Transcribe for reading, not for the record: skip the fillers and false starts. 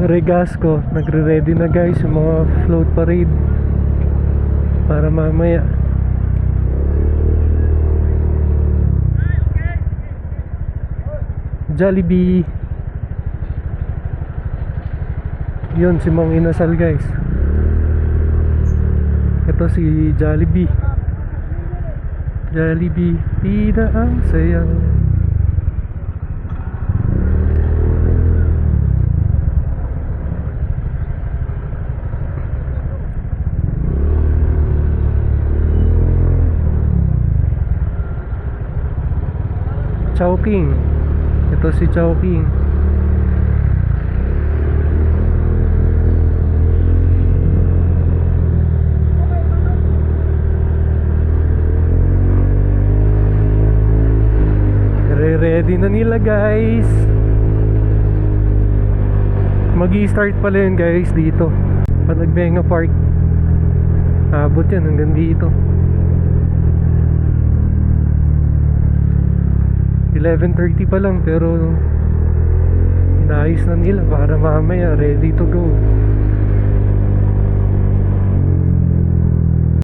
Regasco, nagre-ready na guys yung mga float parade para mamaya. Jollibee. Yun si Mang Inasal guys. Ito si Jollibee. Jollibee, tida ang saya. Chowking. Ito si Chowking. Ready na nila guys. Mag-i-start pala yun guys dito Panagbenga Park. Abot yan hanggang dito. 11:30 pa lang pero naayos na nila para mamaya ready to go.